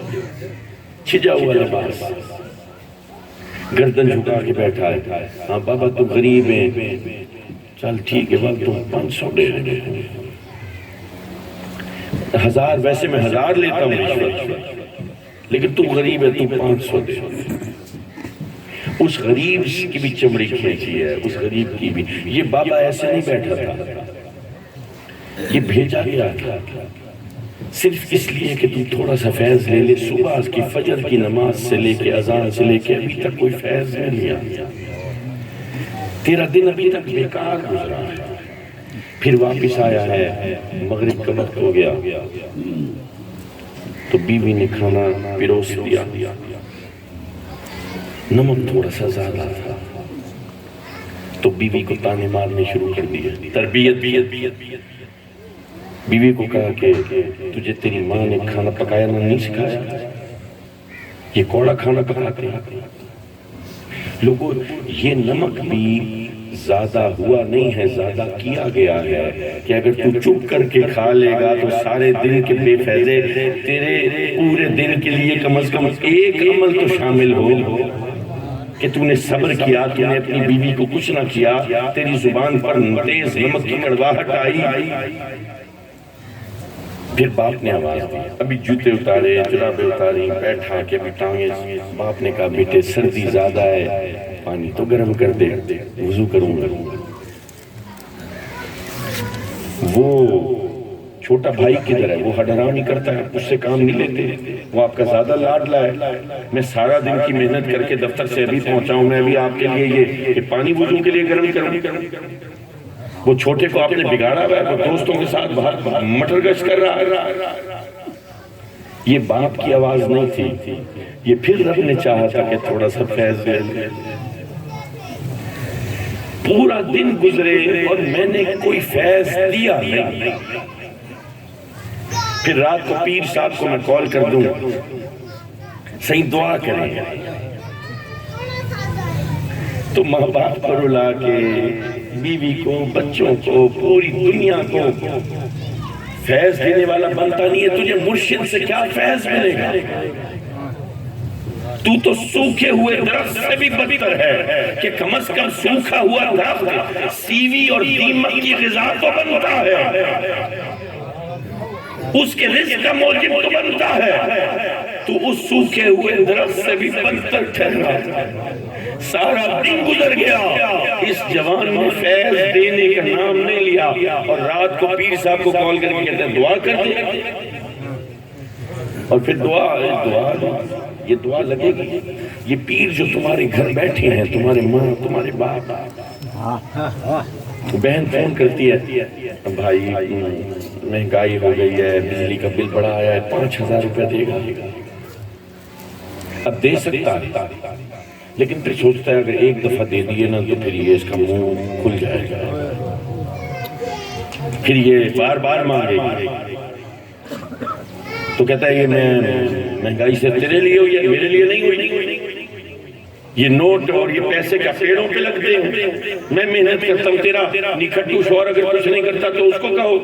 چھجا ہوا لباس، گردن جھکا کے بیٹھا ہے. ہاں بابا تو غریب ہے، چل ٹھیک ہے بابا تم 500 دے دے. 1000 ویسے میں 1000 لیتا ہوں رشوت، لیکن تو غریب ہے، تو 500 دے۔ اس غریب کی بھی چمڑی کھینچی ہے، اس غریب کی بھی۔ یہ بابا ایسے نہیں بیٹھا تھا، یہ بھیجا گیا تھا صرف اس لیے کہ تم تھوڑا سا فیض لے لے۔ صبح کی فجر کی نماز سے لے کے اذان سے لے کے ابھی تک کوئی فیض نہیں آیا، تیرا دن ابھی تک بیکار گزرا ہے۔ پھر واپس آیا ہے، مغرب کا وقت ہو گیا تو بیوی نے کھانا پروس دیا، نمک تھوڑا سا زیادہ تھا تو بیوی کو تانے مارنے شروع کر دیا۔ تربیت بیوی کو کہا کہ تجھے تیری ماں نے کھانا پکایا نہیں سکھایا، یہ کوڑا کھانا پکاتے ہیں لوگوں۔ یہ نمک بھی زیادہ ہوا نہیں ہے، زیادہ کیا گیا ہے کہ اگر تو چپ کر کے کھا لے گا تو سارے دن کے بے فیضے تیرے پورے دن کے لیے کم از کم ایک عمل تو شامل ہو کہ تو نے صبر کیا، تو نے اپنی بیوی کو کچھ نہ کیا، تیری زبان پر تیز نمک کی کڑواہٹ آئی۔ پھر باپ نے آواز دی، ابھی جوتے اتارے، جرابیں اتاری، بیٹھا کہ ابھی ٹانگیں۔ باپ نے کہا بیٹے سردی زیادہ ہے، پانی تو گرم کر دے، وضو کروں گا۔ وہ چھوٹا بھائی کدھر ہے؟ وہ ہڈرانی کرتا ہے، اس سے کام نہیں لیتے، وہ آپ کا زیادہ لاڈلا ہے۔ میں سارا دن کی محنت کر کے دفتر سے ابھی پہنچاؤں، میں ابھی آپ کے لیے یہ پانی وضو کے لیے گرم کروں۔ وہ چھوٹے کو آپ نے بگاڑا ہوا ہے، وہ دوستوں کے ساتھ باہر مٹر گشت کر رہا ہے۔ یہ باپ کی آواز نہیں تھی، یہ پھر رب نے چاہا تھا کہ تھوڑا سا فیض لے لے۔ پورا دن گزرے اور میں نے کوئی فیض دیا نہیں۔ پھر رات کو پیر صاحب کو میں کال کر دوں، صحیح دعا کریں، تو ماں باپ کو رلا کے، بیوی کو، بچوں کو، پوری دنیا کو فیض دینے والا بنتا نہیں ہے۔ تجھے مرشد سے کیا فیض ملے گا؟ تو سوکھے ہوئے درخت سے بھی بدتر ہے کہ کم از کم سوکھا ہوا درخت سیوی اور دیمک کی غذا تو بنتا ہے، اس کے رزق کا موجب تو بنتا ہے، تو اس سوکھے ہوئے درخت سے بھی بدتر ٹھہرا۔ سارا دن گزر گیا، اس جوان نے فیض دینے کا نام نہیں لیا، اور رات کو پیر صاحب کو کال کر کے کہتے ہیں دعا کر دے، اور پھر یہ دعا لگے گی۔ یہ پیر جو تمہارے گھر بیٹھے ہیں، تمہارے ماں، تمہارے باپ، بہن فون کرتی ہے، بھائی مہنگائی ہو گئی ہے، بجلی کا بل بڑا آیا ہے، 5000 روپے دے گا۔ اب دے سکتا ہے، لیکن پھر سوچتا ہے اگر ایک دفعہ دے دیے نا تو پھر یہ اس کا منہ کھل جائے گا، پھر یہ بار بار مانگے گا۔ تو کہتا ہے یہ میں مہنگائی سے تیرے لیے ہوئی ہے، میرے لیے نہیں ہوئی۔ یہ نوٹ اور یہ پیسے کا پیڑوں پہ لگتے ہیں، میں محنت کرتا ہوں، تیرا نکھٹو شوہر اگر کچھ نہیں کرتا تو اس کو کہو۔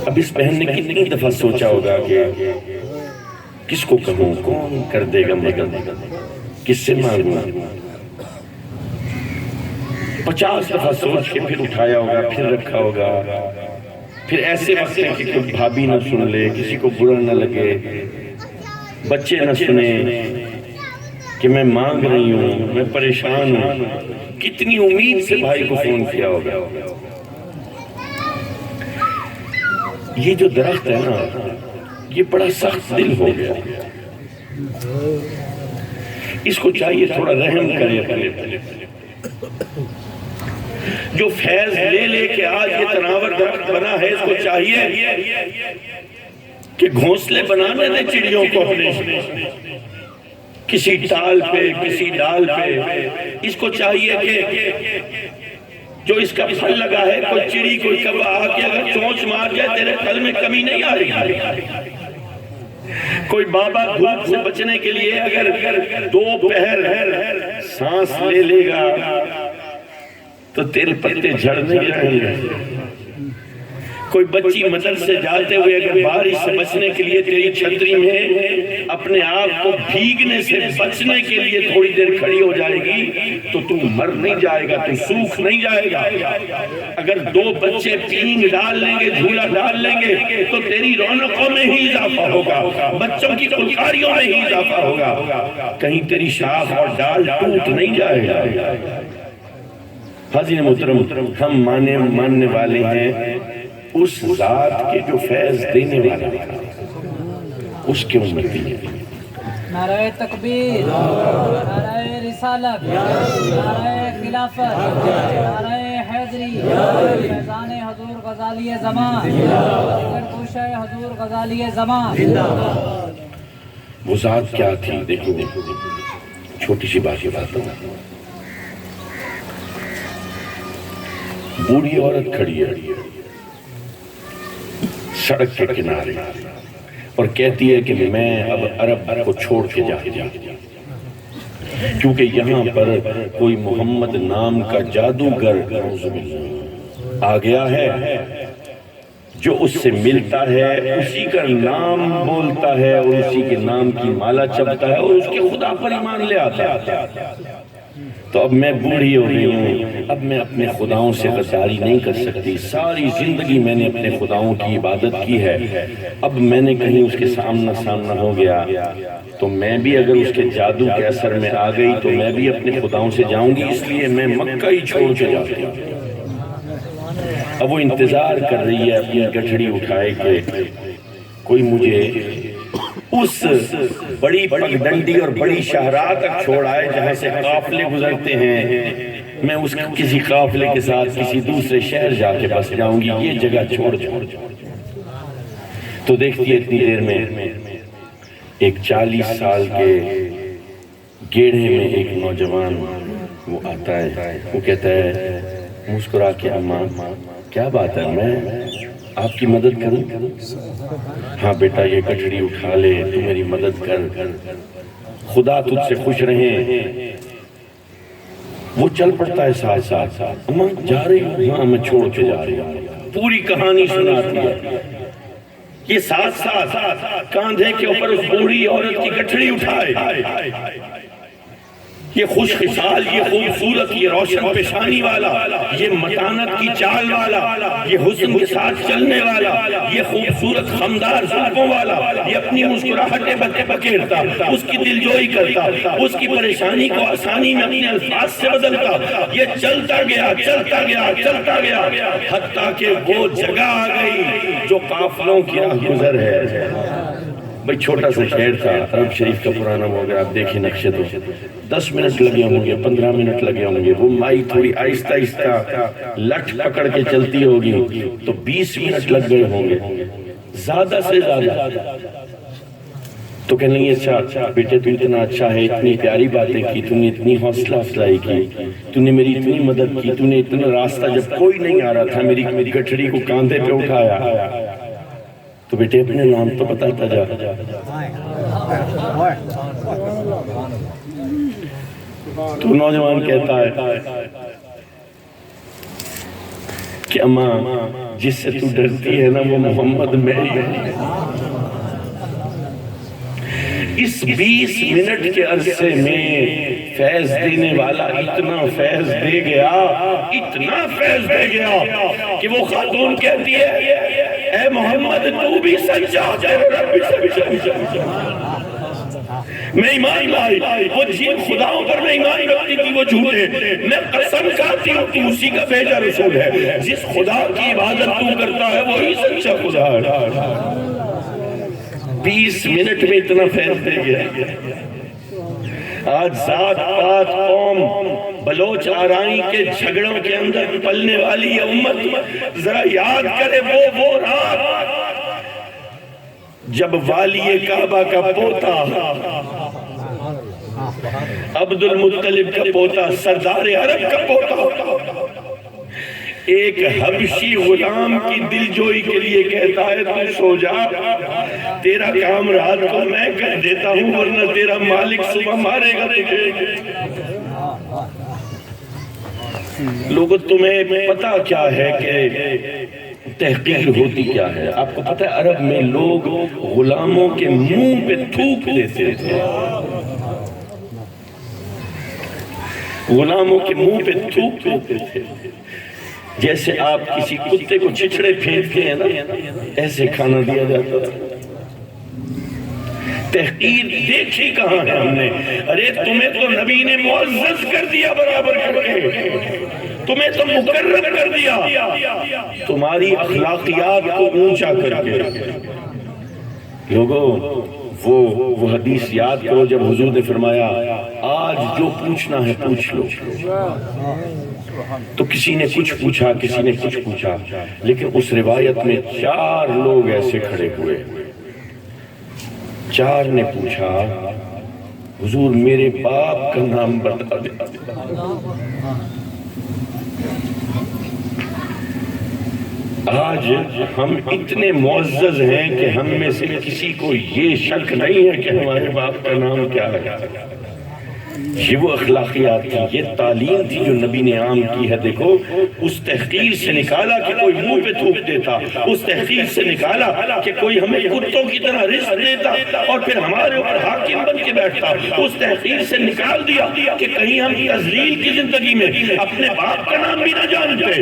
اب اس بہن نے کتنی دفعہ سوچا ہوگا کہ کس کو کہوں، کون کر دے گا مدد، کس سے مانگوں؟ 50 دفعہ سوچ کے پھر اٹھایا ہوگا، پھر رکھا ہوگا۔ پھر ایسے وقت ہے کہ کوئی بھابی نہ سن لے، کسی کو برا نہ لگے، بچے نہ سنیں کہ میں مانگ رہی ہوں، میں پریشان ہوں۔ کتنی امید سے بھائی کو فون کیا ہوگا۔ یہ جو درخت ہے نا، یہ بڑا سخت دل ہو گیا، اس کو چاہیے تھوڑا رحم کرے اپنے۔ جو فیض لے لے کے آج یہ تناور درخت بنا ہے، اس کو چاہیے کہ گھونسلے بنانے دے چڑیوں کو اپنے، کسی ٹال پہ، کسی ڈال پہ۔ اس کو چاہیے کہ جو اس کا پھل لگا ہے، کوئی چڑی، کوئی کبا آ کے اگر چونچ مار جائے، تیرے پھل میں کمی نہیں آ رہی۔ کوئی بابا دھوپ سے بچنے کے لیے اگر 2 پہر سانس لے لے گا تو تیرے پتے جھڑ نہیں رہیں گے۔ کوئی بچی مدرسے جاتے ہوئے اگر بارش سے بچنے کے لیے تیری چھتری میں اپنے آپ کو بھیگنے سے بچنے کے لیے تھوڑی دیر کھڑی ہو جائے گی تو تو مر نہیں جائے گا، تو سوکھ نہیں جائے گا۔ اگر 2 بچے پینگ ڈال لیں گے، جھولا ڈال لیں گے تو تیری رونقوں میں ہی اضافہ ہوگا، بچوں کی کلکاریوں میں ہی اضافہ ہوگا، کہیں تیری شاخ اور ڈال ٹوٹ نہیں جائے گا۔ حاضرین محترم، ہم ماننے والے ہیں اس ذات کے جو فیض دینے والا تھا، اس کے امتی ہیں۔ نعرہ تکبیر، نعرہ رسالت، نعرہ خلافت، نعرہ حیدری، فیضان حضور غزالی زمان، جگر گوشہ حضور غزالی زمان۔ وہ ذات کیا تھی؟ دیکھو چھوٹی سی بات بتاتا ہوں۔ بوڑھی عورت کھڑی ہے سڑک کے کنارے اور کہتی ہے کہ میں اب عرب کو چھوڑ کے جاتی ہوں، کیونکہ یہاں پر کوئی محمد نام کا جادوگر آ گیا ہے، جو اس سے ملتا ہے اسی کا نام بولتا ہے اور اسی کے نام کی مالا چبتا ہے اور اس کے خدا پر ایمان لے آتا ہے۔ تو اب میں بوڑھی ہو گئی ہوں، اب میں اپنے خداؤں سے غداری نہیں کر سکتی، ساری زندگی میں نے اپنے خداؤں کی عبادت کی ہے، اب میں نے کہیں اس کے سامنا ہو گیا تو میں بھی اگر اس کے جادو کے اثر میں آ گئی تو میں بھی اپنے خداؤں سے جاؤں گی، اس لیے میں مکہ ہی چھوڑ کے جاتی ہوں۔ اب وہ انتظار کر رہی ہے اپنی گٹھڑی اٹھائے کہ کوئی مجھے اس بڑی پگڈنڈی اور بڑی شاہراہ تک چھوڑ آئے جہاں سے قافلے گزرتے ہیں، میں اس کسی قافلے کے ساتھ کسی دوسرے شہر جا کے بس جاؤں گی، یہ جگہ چھوڑ۔ تو دیکھتی ہے اتنی دیر میں ایک 40 سال کے گیڑھے میں ایک نوجوان وہ آتا ہے، وہ کہتا ہے مسکرا کے، اماں کیا بات ہے، میں آپ کی مدد کروں؟ ہاں بیٹا یہ گٹھڑی اٹھا لے، تو میری مدد کر، خدا تجھ سے خوش رہیں۔ وہ چل پڑتا ہے ساتھ ساتھ، اماں جا رہی ہوں؟ ہاں میں چھوڑ کے جا رہی ہوں۔ پوری کہانی سناتی ہے، یہ ساتھ ساتھ کاندھے کے اوپر اس بوڑھی عورت کی گٹھڑی اٹھائے، یہ خوش خصال، یہ خوبصورت، یہ روشن پیشانی والا، یہ متانت کی چال والا، یہ حسن کے ساتھ چلنے والا، یہ خوبصورت خمدار زلفوں والا، یہ اپنی مسکراہٹیں بکیرتا، اس کی دلجوئی کرتا، اس کی پریشانی کو آسانی میں اپنے الفاظ سے بدلتا، یہ چلتا گیا حتیٰ کہ وہ جگہ آ گئی جو قافلوں کی راہ گزر ہے۔ بھئی چھوٹا سا شہر تھا، عرب شریف کا پرانا وہ اگر آپ دیکھیں نقشے تو 10 منٹ لگے ہوں گے، 15 منٹ لگے ہوں گے، وہ مائی تھوڑی آہستہ لٹ پکڑ کے چلتی ہوگی تو 20 منٹ لگ گئے ہوں گے، زیادہ سے زیادہ۔ تو کہنے لگے اچھا بیٹے تو اتنا اچھا ہے، اتنی پیاری باتیں کی، تو نے اتنی حوصلہ افزائی کی، تو نے میری اتنی مدد کی، تو نے اتنا راستہ جب کوئی نہیں آ رہا تھا میری گٹھڑی کو کاندھے پہ اٹھایا، تو بیٹے اپنے نام تو بتاتا جا۔ تو نوجوان کہتا ہے کہ اماں جس سے تو ڈرتی ہے نا وہ محمد میری ہے۔ اس 20 منٹ کے عرصے میں فیض دینے والا اتنا فیض دے گیا کہ وہ خاتون کہتی ہے اے محمد تو بھی سچا، تیرے رب بھی سچا۔ میں ایمان لائی، وہ جن خداؤں پر میں ایمان رکھتی تھی وہ جھوٹے، میں قسم کھاتی ہوں کہ اسی کا بھیجا رسول ہے، جس خدا کی عبادت تو کرتا ہے وہی سچا خدا ہے۔ 20 منٹ میں اتنا فیض دے گیا۔ آج ذات پات قوم بلوچ آرائی کے جھگڑوں کے اندر پلنے والی یہ امت ذرا یاد کرے وہ رات جب والی کعبہ کا پوتا عبد المطلب کا پوتا سردار عرب کا پوتا ایک حبشی غلام کی دلجوئی کے لیے کہتا ہے تو سو جا، تیرا کام رات کو میں کر دیتا ہوں ورنہ تیرا مالک صبح مارے گا تجھے۔ لوگوں تمہیں پتا کیا ہے کہ تحقیر ہوتی کیا ہے؟ آپ کو پتا ہے عرب میں لوگ غلاموں کے منہ پہ تھوک دیتے تھے۔ غلاموں کے منہ پہ تھوک دیتے تھے، جیسے آپ کسی کتے کو چھچڑے پھینکتے ہیں نا، ایسے کھانا دیا جاتا تھا۔ تحقیر دیکھی کہاں ہے ہم نے؟ ارے تمہیں تو نبی نے معزز کر دیا برابر کر کے، تمہیں تو مقرر کر دیا، تمہاری اخلاقیات کو اونچا کر کے۔ لوگوں وہ حدیث یاد کرو جب حضور نے فرمایا آج جو پوچھنا ہے پوچھ لو، تو کسی نے کچھ پوچھا، کسی نے کچھ پوچھا، لیکن اس روایت میں 4 لوگ ایسے کھڑے ہوئے، 4 نے پوچھا حضور میرے باپ کا نام بتا دے۔ آج ہم اتنے معزز ہیں کہ ہم میں سے کسی کو یہ شک نہیں ہے کہ ہمارے باپ کا نام کیا ہے۔ یہ وہ اخلاقیات تھی، یہ تعلیم تھی جو نبی نے عام کی ہے۔ دیکھو اس تحقیر سے نکالا کہ کوئی منہ پہ تھوک دیتا، اس تحقیر سے نکالا کہ کوئی ہمیں کتوں کی طرح رزق دیتا اور پھر ہمارے اوپر حاکم بن کے بیٹھتا، اس تحقیر سے نکال دیا کہ کہیں ہم تذلیل کی زندگی میں اپنے باپ کا نام بھی نہ جانتے۔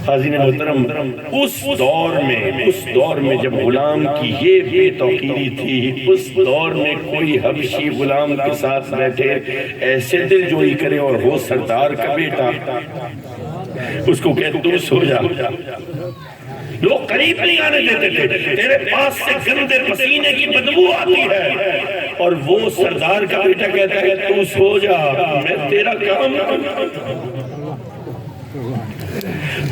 حاضرین محترم، اس دور میں جب غلام کی یہ بے توقیری تھی، اس دور میں کوئی حبشی غلام کے ساتھ بیٹھے ایسے دل جوئی کرے اور ہو سردار کا بیٹا، اس کو کہتے تو سو جا، لوگ قریب نہیں آنے دیتے تھے، تیرے پاس سے گندے پسینے کی بدبو آتی ہے، اور وہ سردار کا بیٹا کہتا ہے تو سو جا میں تیرا کام کروں۔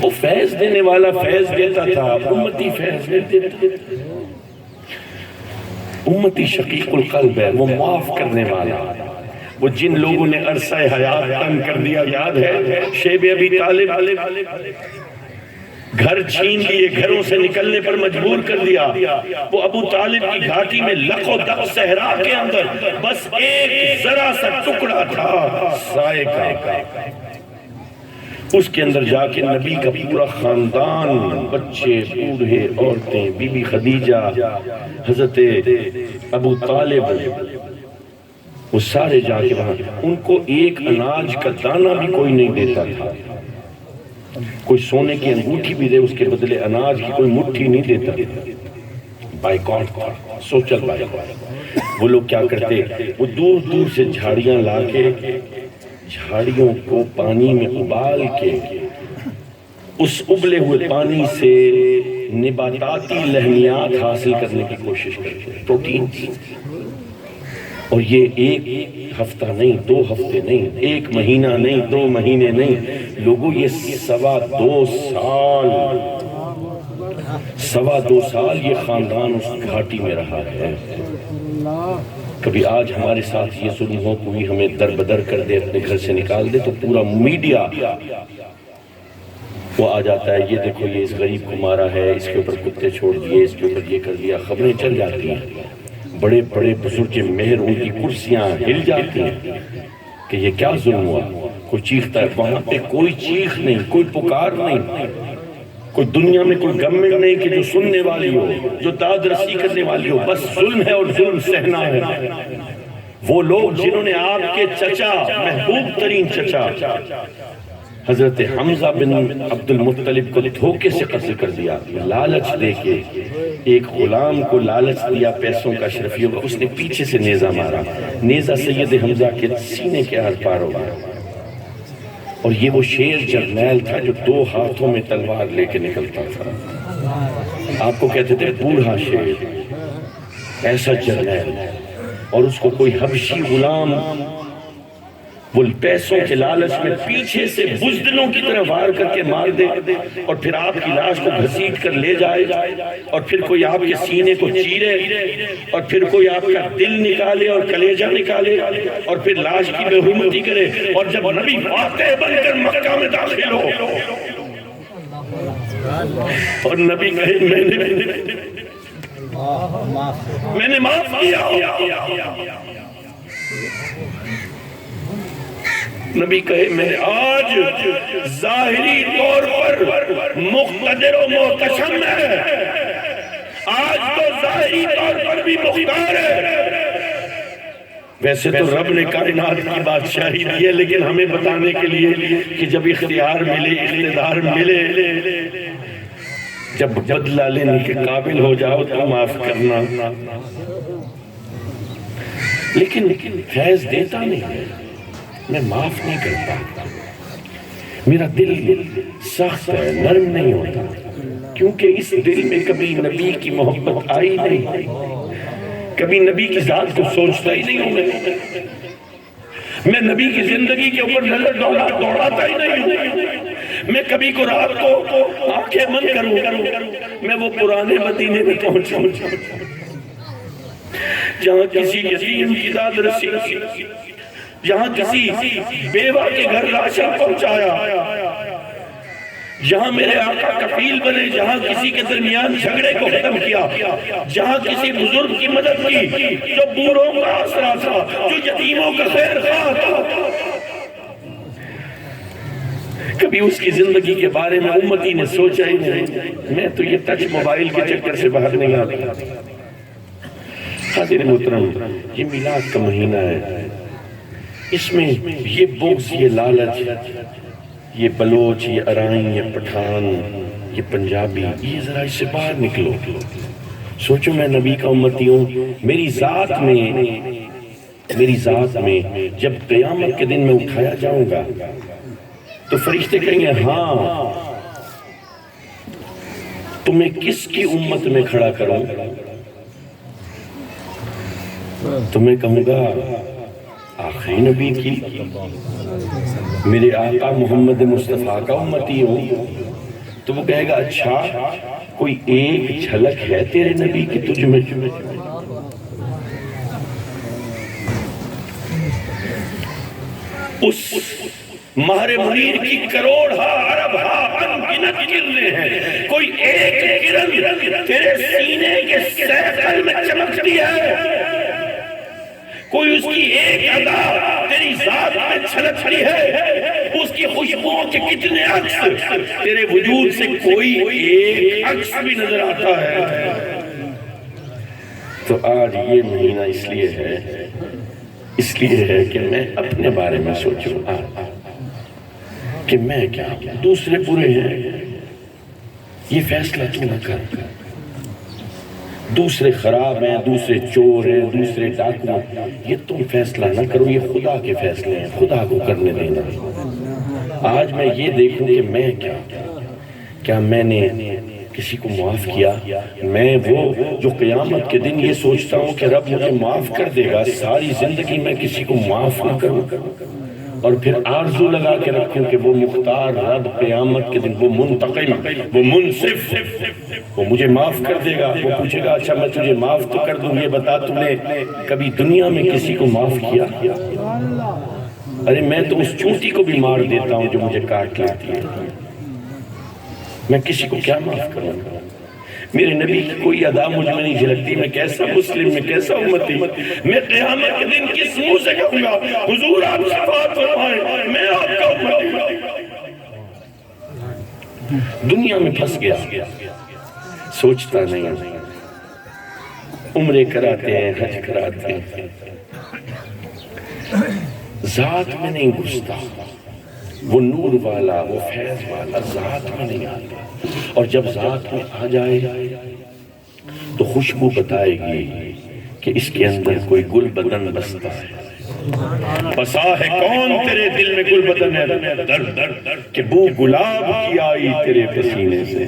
وہ فیض دینے والا فیض دیتا تھا، امتی فیض دیتا تھا۔ امتی شقیق القلب ہے، وہ معاف کرنے والا، وہ جن لوگوں نے عرصہ حیات تنگ کر دیا، یاد ہے شیب ابی طالب گھر چھین لیے، گھروں سے نکلنے پر مجبور کر دیا، وہ ابو طالب کی گھاٹی میں لق و دق صحرا کے اندر بس ایک ذرا سا ٹکڑا تھا سائے کا، اس کے اندر جا کے نبی کا پورا خاندان، بچے، بوڑھے، عورتیں، بی بی خدیجہ، حضرت ابو طالب، وہ سارے جا کے وہاں، ان کو ایک اناج کا دانہ بھی کوئی نہیں دیتا تھا، کوئی سونے کی انگوٹھی بھی دے اس کے بدلے اناج کی کوئی مٹھی نہیں دیتا۔ Boycott, social boycott. وہ لوگ کیا کرتے، وہ دور دور سے جھاڑیاں لا کے، جھاڑیوں کو پانی میں ابال کے، اس ابلے ہوئے پانی سے نباتاتی لہمیات حاصل کرنے کی کوشش کرتے، پروٹین، اور یہ ایک ہفتہ نہیں، 2 ہفتے نہیں، 1 مہینہ نہیں، 2 مہینے نہیں، لوگوں یہ 2.25 سال یہ خاندان اس گھاٹی میں رہا ہے۔ کبھی آج ہمارے ساتھ یہ ظلم ہو، کوئی ہمیں در بدر کر دے، اپنے گھر سے نکال دے، تو پورا میڈیا وہ آ جاتا ہے، یہ دیکھو یہ اس غریب کو مارا ہے، اس کے اوپر کتے چھوڑ دیے، اس کے اوپر یہ کر دیا، خبریں چل جاتی ہیں، بڑے بڑے بزرگ مہر ان کی کرسیاں ہل جاتی ہیں کہ یہ کیا ظلم ہوا۔ کوئی چیختا ہے، وہاں پہ کوئی چیخ نہیں، کوئی پکار نہیں، کوئی دنیا میں کوئی گورنمنٹ نہیں کہ جو سننے والی ہو، جو داد رسی کرنے والی ہو، بس ظلم ہے اور ظلم سہنا ہے۔ وہ لوگ جنہوں نے آپ کے چچا، محبوب ترین چچا حضرت حمزہ بن عبد المطلب کو دھوکے سے قتل کر دیا، لالچ دے کے، ایک غلام کو لالچ دیا پیسوں کا، اشرفیوں کا، اس نے پیچھے سے نیزہ مارا، نیزہ سید حمزہ کے سینے کے آر پار ہو گیا، اور یہ وہ شیر جرنیل تھا جو 2 ہاتھوں میں تلوار لے کے نکلتا تھا، آپ کو کہتے تھے بوڑھا شیر، ایسا جرنیل، اور اس کو کوئی حبشی غلام وہ پیسوں کے لالچ میں پیچھے سے بزدلوں کی طرح وار کر کے مار دے، اور پھر آپ کی لاش کو گھسیٹ کر لے جائے، اور پھر کوئی آپ کے سینے کو چیرے، اور پھر کوئی آپ کا دل نکالے اور کلیجہ نکالے، اور پھر لاش کی بے حرمتی کرے، اور جب نبی فاتح بن کر مکہ میں داخل ہو اور نبی کہے میں نے معاف کیا، نبی کہے میں آج ظاہری طور پر مقتدر و محتشم ہے، آج تو ظاہری طور پر بھی مختار ہے، ویسے تو رب نے کائنات کی بادشاہی دی ہے، لیکن ہمیں بتانے کے لیے کہ جب اختیار ملے، اقتدار ملے، جب بدلہ لینے کے قابل ہو جاؤ تو معاف کرنا۔ لیکن فیض دیتا نہیں ہے، میں معاف نہیں کرتا، میرا دل سخت ہے، نرم نہیں ہوتا، کیونکہ اس دل میں کبھی نبی کی محبت آئی نہیں، کبھی نبی کی ذات کو سوچتا ہی نہیں ہوں، میں نبی کی زندگی کے اوپر نظر دوڑاتا ہی نہیں ہوں، میں کبھی کو رات کو آنکھیں بند کروں، میں وہ پرانے مدینے میں پہنچوں جہاں کسی یتیم کی داد رسی، جہاں کسی بیوہ کے گھر راشن پہنچایا، جہاں میرے آقا کفیل بنے، جہاں کسی کے درمیان جھگڑے کو ختم کیا، جہاں کسی بزرگ کی مدد کی، جو بوڑھوں کا آسرا تھا، جو یتیموں کا خیر خواہ تھا۔ کبھی اس کی زندگی کے بارے میں امتی نے سوچا ہی نہیں، میں تو یہ ٹچ موبائل کے چکر سے باہر نہیں آتا۔ حاضر محترم، یہ میلاد کا مہینہ ہے، اس میں یہ بغض، یہ لالچ، یہ بلوچ، یہ ارائن، یہ پٹھان، یہ پنجابی، یہ ذرا اس سے باہر نکلو۔ سوچو میں نبی کا امتی ہوں، میری ذات میں جب قیامت کے دن میں اٹھایا جاؤں گا تو فرشتے کہیں گے ہاں تمہیں کس کی امت میں کھڑا کروں؟ تمہیں کہوں گا آخری نبی کی، میرے آقا محمد مصطفیٰ کا امتی ہوں۔ تو وہ کہے گا اچھا کوئی ایک جھلک ہے تیرے نبی کی تجھ میں؟ اس مہر منیر کی کروڑ ارب انگنت کرنے ہیں، کوئی ایک کرن تیرے سینے کے سیکل میں چمکتی ہے، کوئی اس کی ایک ادا تیری ذات میں چھلکتی ہے، اس کی خوشبوؤں کے کتنے عکس تیرے وجود سے کوئی ایک عکس بھی نظر آتا ہے۔ تو آج یہ مہینہ اس لیے ہے کہ میں اپنے بارے میں سوچوں کہ میں کیا، دوسرے برے ہیں یہ فیصلہ تو نہ کر، دوسرے خراب ہیں، دوسرے چور ہیں، دوسرے ڈاکو ہیں، یہ تم فیصلہ نہ کرو، یہ خدا کے فیصلے ہیں، خدا کو کرنے دینا۔ آج میں یہ دیکھوں کہ میں کیا میں نے کسی کو معاف کیا؟ میں وہ جو قیامت کے دن یہ سوچتا ہوں کہ رب مجھے معاف کر دے گا، ساری زندگی میں کسی کو معاف نہ کروں، اور پھر آرزو لگا کے رکھوں کہ وہ مختار رب قیامت کے دن، وہ منتقم، وہ منصف، وہ مجھے معاف کر دے گا۔ وہ پوچھے گا اچھا میں تجھے معاف تو کر دوں، یہ بتا تم نے کبھی دنیا میں کسی کو معاف کیا؟ ارے میں تو اس چونٹی کو بھی مار دیتا ہوں جو مجھے کاٹ لیتی ہے، میں کسی کو کیا معاف کروں؟ میرے نبی کی کوئی ادا مجھ میں نہیں جھلکتی، میں کیسا مسلم، میں کیسا امتی، میں قیامت کے دن کس منہ سے کہوں گا حضور آپ شفاعت فرمائیں میں آپ کا امتی ہوں؟ دنیا میں پھنس گیا، سوچتا نہیں، عمرے کراتے ہیں، حج کراتے ہیں، ذات میں نہیں گھستا، وہ نور والا، وہ فیض والا ذات میں نہیں آتا، اور جب ذات میں آ جائے تو خوشبو بتائے گی کہ اس کے اندر کوئی گل بدن بستا ہے۔ بسا ہے کون تیرے دل میں گل بدن ہے درد کہ بو گلاب کی آئی تیرے پسینے سے۔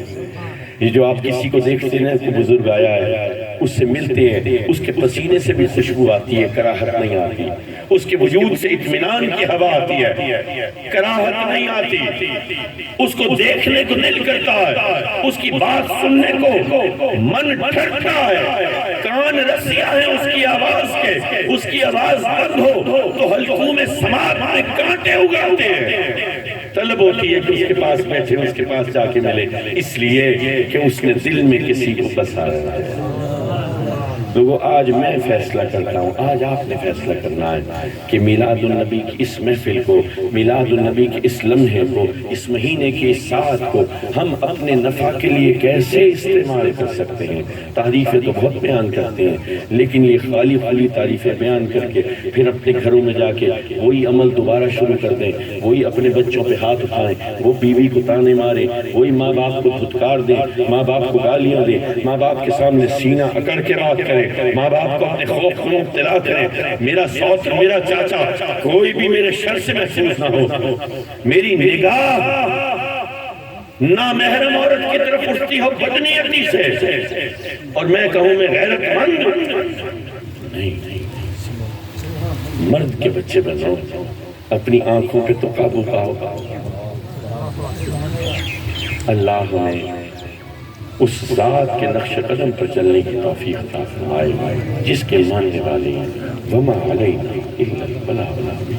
یہ جو آپ کسی کو دیکھتے ہیں کوئی بزرگ آیا ہے، اس سے ملتے ہیں، اس کے پسینے سے بھی خوشبو آتی ہے، کراہت نہیں آتی، اس کے وجود سے اطمینان کی ہوا آتی ہے، کراہت نہیں آتی، اس کو دیکھنے کو دل کرتا ہے، اس کی بات سننے کو من ٹھٹتا ہے، کان رسیاں ہیں اس کی آواز کے، اس کی آواز بند ہو تو حلقوں میں سماعت میں کانٹے اگاتے ہیں، طلب ہوتی ہے کہ اس کے پاس بیٹھے، اس کے پاس جا کے ملے، اس لیے کہ اس نے دل میں کسی کو بسا رہا ہے۔ لوگوں آج میں فیصلہ کرتا ہوں، آج آپ نے فیصلہ کرنا ہے کہ میلاد النبی کی اس محفل کو، میلاد النبی کے اس لمحے کو، اس مہینے کی اس ساعت کو ہم اپنے نفع کے لیے کیسے استعمال کر سکتے ہیں۔ تعریفیں تو بہت بیان کرتے ہیں، لیکن یہ خالی خالی تعریفیں بیان کر کے پھر اپنے گھروں میں جا کے وہی عمل دوبارہ شروع کر دیں، وہی اپنے بچوں پہ ہاتھ اٹھائیں، وہ بیوی کو تانے ماریں، وہی ماں باپ کو دھتکار دیں، ماں باپ کو گالیاں دیں، ماں باپ کے سامنے سینہ اکڑ کے بات کریں، ماں باپ کو اپنے خوف میں مبتلا کریں۔ میرا سوت، میرا چاچا، کوئی بھی میرے شر سے محفوظ نہ ہو، میری نگاہ نامحرم عورت کی طرف اٹھتی ہو بدنیتی سے، اور میں کہوں میں غیرت مند نہیں، مرد کے بچے بنو، اپنی آنکھوں پہ تو قابو پاؤ۔ اللہ ہمیں اس ذات کے نقش قدم پر چلنے کی توفیق عطا فرمائے جس کے ماننے والے ہیں۔ وما علینا الا البلاغ۔